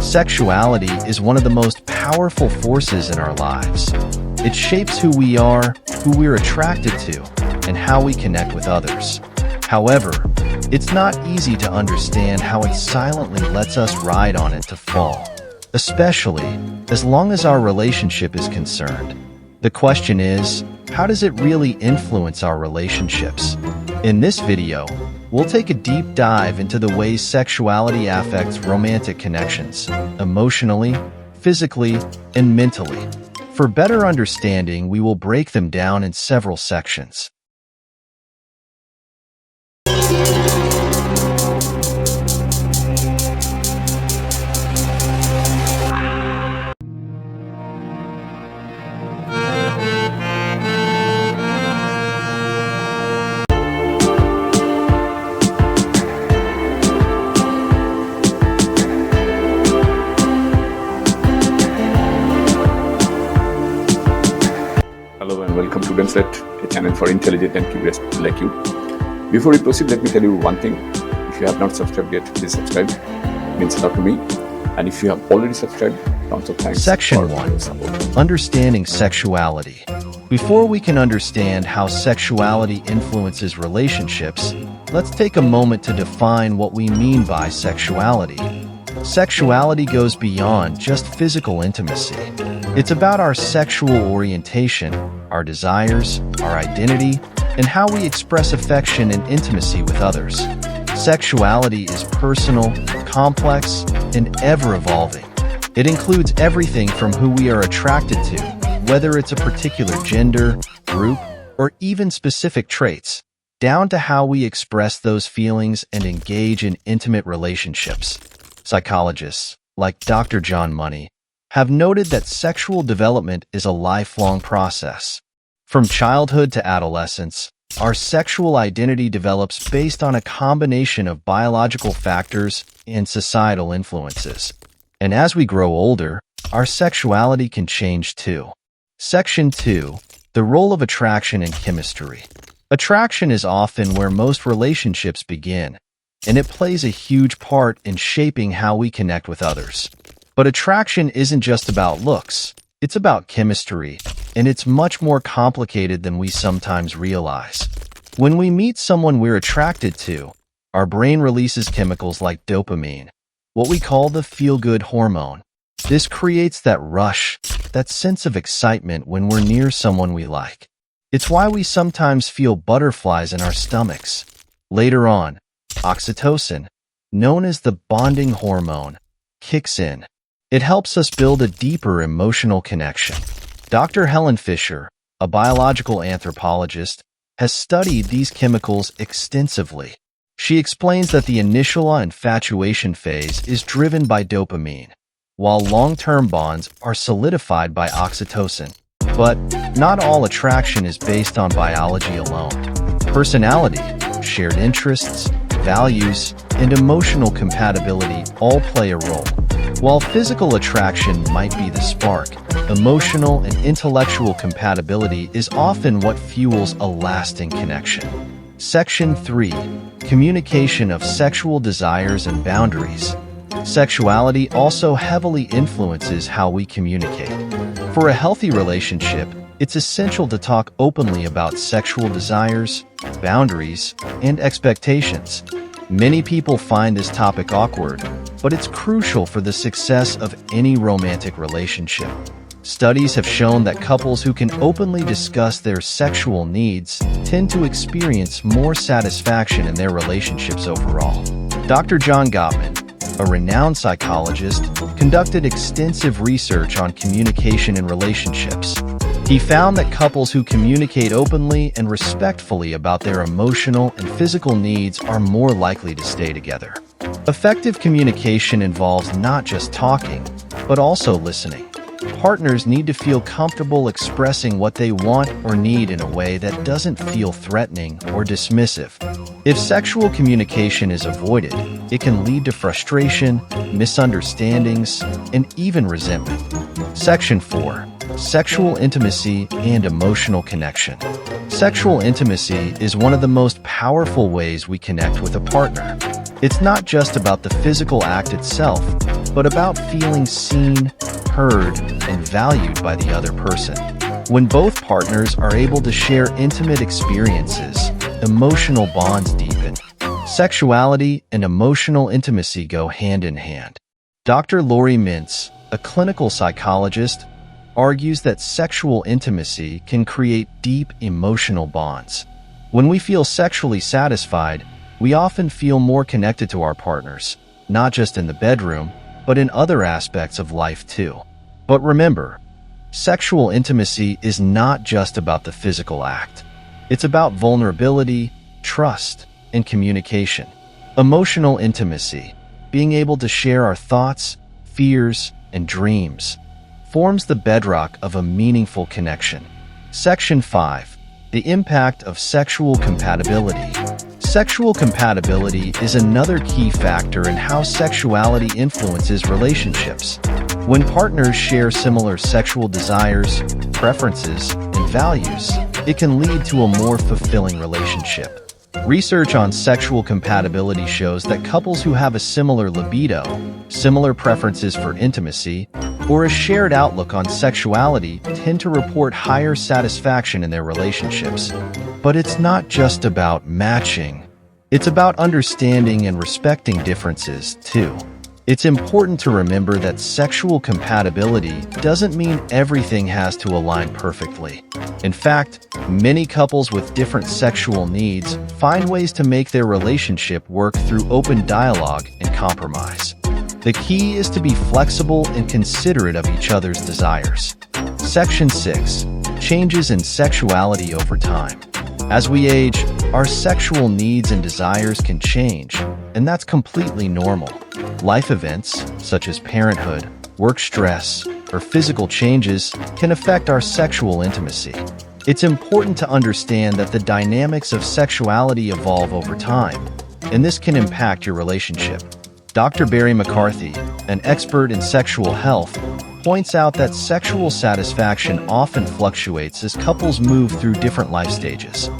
Sexuality is one of the most powerful forces in our lives. It shapes who we are, who we're attracted to, and how we connect with others. However, it's not easy to understand how it silently lets us ride on it to fall, especially as long as our relationship is concerned. The question is, how does it really influence our relationships? In this video, we'll take a deep dive into the ways sexuality affects romantic connections, emotionally, physically, and mentally. For better understanding, we will break them down in several sections. Hello and welcome to Studentset, a channel for intelligent and curious people like you. Before we proceed, let me tell you one thing. If you have not subscribed yet, please subscribe. It means a lot to me. And if you have already subscribed, tons of thanks. Section 1. Understanding sexuality. Before we can understand how sexuality influences relationships, let's take a moment to define what we mean by sexuality. Sexuality goes beyond just physical intimacy. It's about our sexual orientation, our desires, our identity, and how we express affection and intimacy with others. Sexuality is personal, complex, and ever-evolving. It includes everything from who we are attracted to, whether it's a particular gender, group, or even specific traits, down to how we express those feelings and engage in intimate relationships. Psychologists, like Dr. John Money, have noted that sexual development is a lifelong process. From childhood to adolescence, our sexual identity develops based on a combination of biological factors and societal influences. And as we grow older, our sexuality can change too. Section 2. The role of attraction and chemistry. Attraction is often where most relationships begin, and it plays a huge part in shaping how we connect with others. But attraction isn't just about looks, it's about chemistry, and it's much more complicated than we sometimes realize. When we meet someone we're attracted to, our brain releases chemicals like dopamine, what we call the feel-good hormone. This creates that rush, that sense of excitement when we're near someone we like. It's why we sometimes feel butterflies in our stomachs. Later on, oxytocin, known as the bonding hormone, kicks in. It helps us build a deeper emotional connection. Dr. Helen Fisher, a biological anthropologist, has studied these chemicals extensively. She explains that the initial infatuation phase is driven by dopamine, while long-term bonds are solidified by oxytocin. But not all attraction is based on biology alone. Personality, shared interests, values, and emotional compatibility all play a role. While physical attraction might be the spark, emotional and intellectual compatibility is often what fuels a lasting connection. Section 3. Communication of sexual desires and boundaries. Sexuality also heavily influences how we communicate. For a healthy relationship, it's essential to talk openly about sexual desires, boundaries, and expectations. Many people find this topic awkward, but it's crucial for the success of any romantic relationship. Studies have shown that couples who can openly discuss their sexual needs tend to experience more satisfaction in their relationships overall. Dr. John Gottman, a renowned psychologist, conducted extensive research on communication in relationships. He found that couples who communicate openly and respectfully about their emotional and physical needs are more likely to stay together. Effective communication involves not just talking, but also listening. Partners need to feel comfortable expressing what they want or need in a way that doesn't feel threatening or dismissive. If sexual communication is avoided, it can lead to frustration, misunderstandings, and even resentment. Section 4. Sexual intimacy and emotional connection. Sexual intimacy is one of the most powerful ways we connect with a partner. It's not just about the physical act itself, but about feeling seen, heard, and valued by the other person. When both partners are able to share intimate experiences, emotional bonds deepen. Sexuality and emotional intimacy go hand in hand. Dr. Lori Mintz, a clinical psychologist, argues that sexual intimacy can create deep emotional bonds. When we feel sexually satisfied, we often feel more connected to our partners, not just in the bedroom, but in other aspects of life too. But remember, sexual intimacy is not just about the physical act. It's about vulnerability, trust, and communication. Emotional intimacy, being able to share our thoughts, fears, and dreams, forms the bedrock of a meaningful connection. Section 5. The impact of sexual compatibility. Sexual compatibility is another key factor in how sexuality influences relationships. When partners share similar sexual desires, preferences, and values, it can lead to a more fulfilling relationship. Research on sexual compatibility shows that couples who have a similar libido, similar preferences for intimacy, or a shared outlook on sexuality tend to report higher satisfaction in their relationships. But it's not just about matching. It's about understanding and respecting differences, too. It's important to remember that sexual compatibility doesn't mean everything has to align perfectly. In fact, many couples with different sexual needs find ways to make their relationship work through open dialogue and compromise. The key is to be flexible and considerate of each other's desires. Section 6. Changes in sexuality over time. As we age, our sexual needs and desires can change, and that's completely normal. Life events, such as parenthood, work stress, or physical changes, can affect our sexual intimacy. It's important to understand that the dynamics of sexuality evolve over time, and this can impact your relationship. Dr. Barry McCarthy, an expert in sexual health, points out that sexual satisfaction often fluctuates as couples move through different life stages.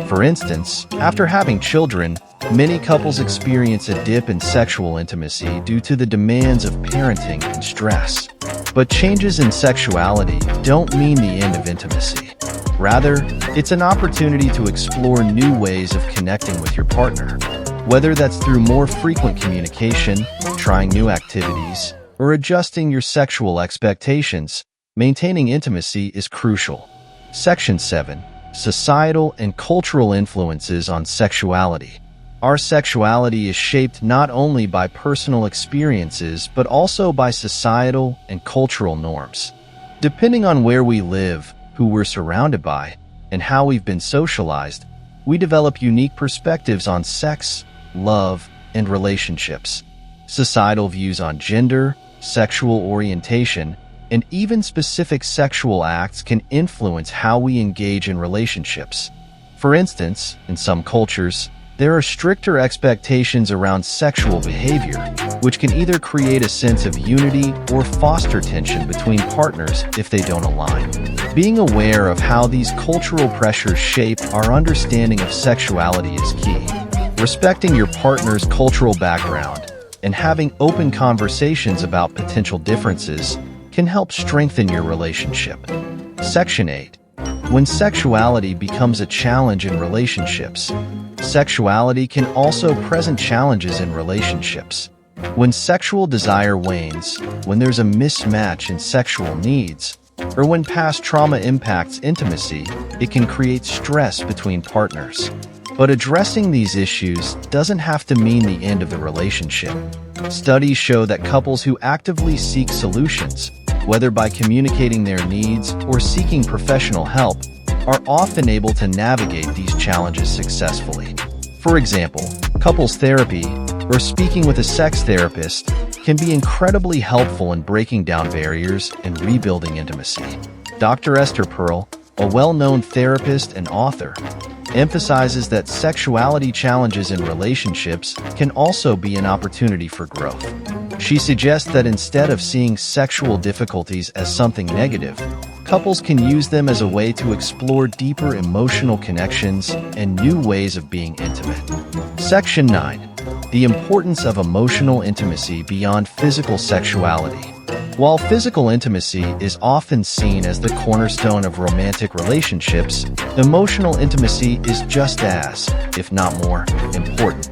For instance, after having children, many couples experience a dip in sexual intimacy due to the demands of parenting and stress. But changes in sexuality don't mean the end of intimacy. Rather, it's an opportunity to explore new ways of connecting with your partner. Whether that's through more frequent communication, trying new activities, or adjusting your sexual expectations, maintaining intimacy is crucial. Section 7. Societal and cultural influences on sexuality. Our sexuality is shaped not only by personal experiences, but also by societal and cultural norms. Depending on where we live, who we're surrounded by, and how we've been socialized, we develop unique perspectives on sex, love, and relationships. Societal views on gender, sexual orientation, and even specific sexual acts can influence how we engage in relationships. For instance, in some cultures, there are stricter expectations around sexual behavior, which can either create a sense of unity or foster tension between partners if they don't align. Being aware of how these cultural pressures shape our understanding of sexuality is key. Respecting your partner's cultural background and having open conversations about potential differences can help strengthen your relationship. Section 8. When sexuality becomes a challenge in relationships. Sexuality can also present challenges in relationships. When sexual desire wanes, when there's a mismatch in sexual needs, or when past trauma impacts intimacy, it can create stress between partners. But addressing these issues doesn't have to mean the end of the relationship. Studies show that couples who actively seek solutions, whether by communicating their needs or seeking professional help, are often able to navigate these challenges successfully. For example, couples therapy or speaking with a sex therapist can be incredibly helpful in breaking down barriers and rebuilding intimacy. Dr. Esther Perel, a well-known therapist and author, emphasizes that sexuality challenges in relationships can also be an opportunity for growth. She suggests that instead of seeing sexual difficulties as something negative, Couples can use them as a way to explore deeper emotional connections and new ways of being intimate. Section 9. The importance of emotional intimacy beyond physical sexuality. While physical intimacy is often seen as the cornerstone of romantic relationships, emotional intimacy is just as, if not more, important.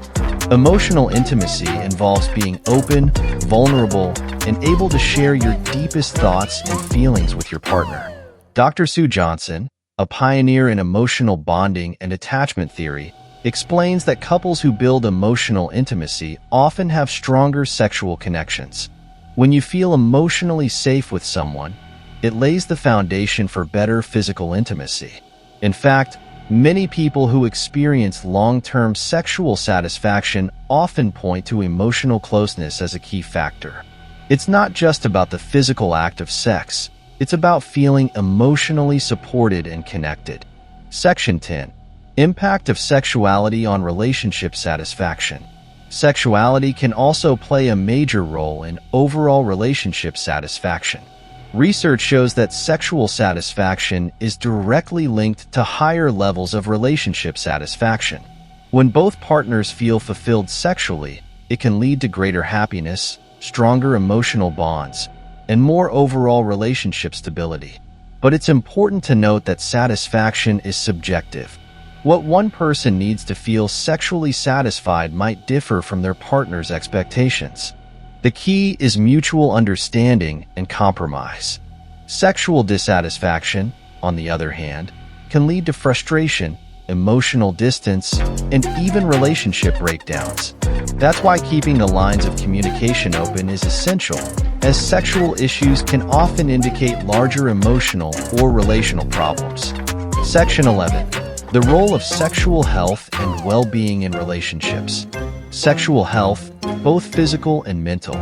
Emotional intimacy involves being open, vulnerable, and able to share your deepest thoughts and feelings with your partner. Dr. Sue Johnson, a pioneer in emotional bonding and attachment theory, explains that couples who build emotional intimacy often have stronger sexual connections. When you feel emotionally safe with someone, it lays the foundation for better physical intimacy. In fact, many people who experience long-term sexual satisfaction often point to emotional closeness as a key factor. It's not just about the physical act of sex, it's about feeling emotionally supported and connected. Section 10. Impact of sexuality on relationship satisfaction. Sexuality can also play a major role in overall relationship satisfaction. Research shows that sexual satisfaction is directly linked to higher levels of relationship satisfaction. When both partners feel fulfilled sexually, it can lead to greater happiness, stronger emotional bonds, and more overall relationship stability. But it's important to note that satisfaction is subjective. What one person needs to feel sexually satisfied might differ from their partner's expectations. The key is mutual understanding and compromise. Sexual dissatisfaction, on the other hand, can lead to frustration, emotional distance, and even relationship breakdowns. That's why keeping the lines of communication open is essential, as sexual issues can often indicate larger emotional or relational problems. Section 11. The role of sexual health and well-being in relationships. Sexual health, both physical and mental,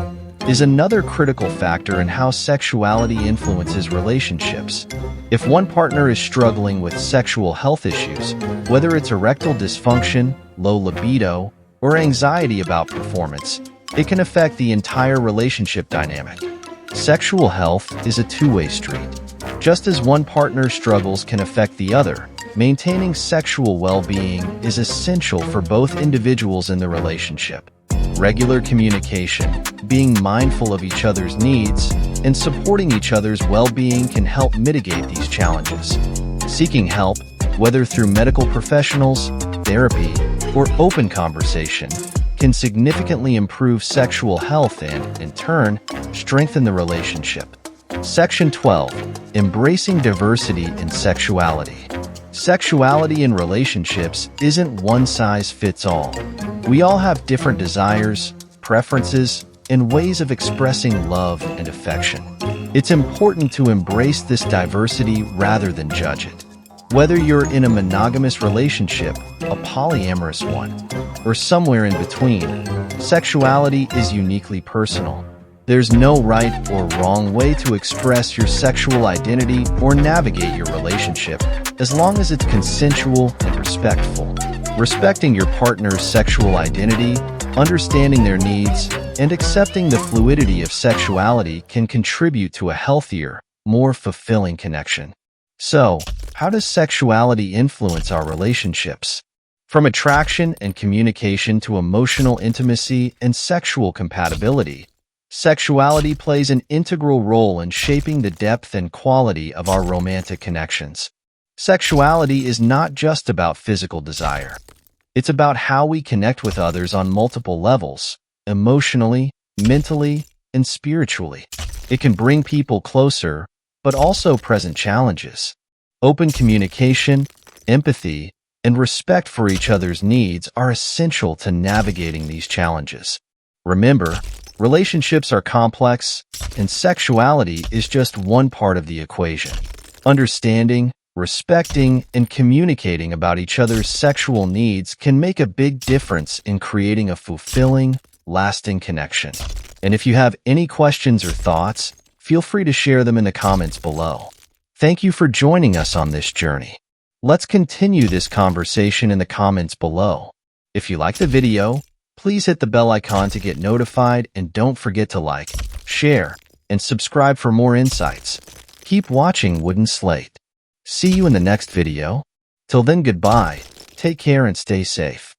is another critical factor in how sexuality influences relationships. If one partner is struggling with sexual health issues, whether it's erectile dysfunction, low libido, or anxiety about performance, it can affect the entire relationship dynamic. Sexual health is a two-way street. Just as one partner's struggles can affect the other, maintaining sexual well-being is essential for both individuals in the relationship. Regular communication, being mindful of each other's needs, and supporting each other's well-being can help mitigate these challenges. Seeking help, whether through medical professionals, therapy, or open conversation, can significantly improve sexual health and, in turn, strengthen the relationship. Section 12. Embracing diversity in sexuality. Sexuality in relationships isn't one size fits all. We all have different desires, preferences, and ways of expressing love and affection. It's important to embrace this diversity rather than judge it. Whether you're in a monogamous relationship, a polyamorous one, or somewhere in between, sexuality is uniquely personal. There's no right or wrong way to express your sexual identity or navigate your relationship, as long as it's consensual and respectful. Respecting your partner's sexual identity, understanding their needs, and accepting the fluidity of sexuality can contribute to a healthier, more fulfilling connection. So, how does sexuality influence our relationships? From attraction and communication to emotional intimacy and sexual compatibility, sexuality plays an integral role in shaping the depth and quality of our romantic connections. Sexuality is not just about physical desire. It's about how we connect with others on multiple levels, emotionally, mentally, and spiritually. It can bring people closer, but also present challenges. Open communication, empathy, and respect for each other's needs are essential to navigating these challenges. Remember, relationships are complex, and sexuality is just one part of the equation. Understanding, respecting, and communicating about each other's sexual needs can make a big difference in creating a fulfilling, lasting connection. And if you have any questions or thoughts, feel free to share them in the comments below. Thank you for joining us on this journey. Let's continue this conversation in the comments below. If you like the video, please hit the bell icon to get notified, and don't forget to like, share, and subscribe for more insights. Keep watching Wooden Slate. See you in the next video. Till then, goodbye. Take care and stay safe.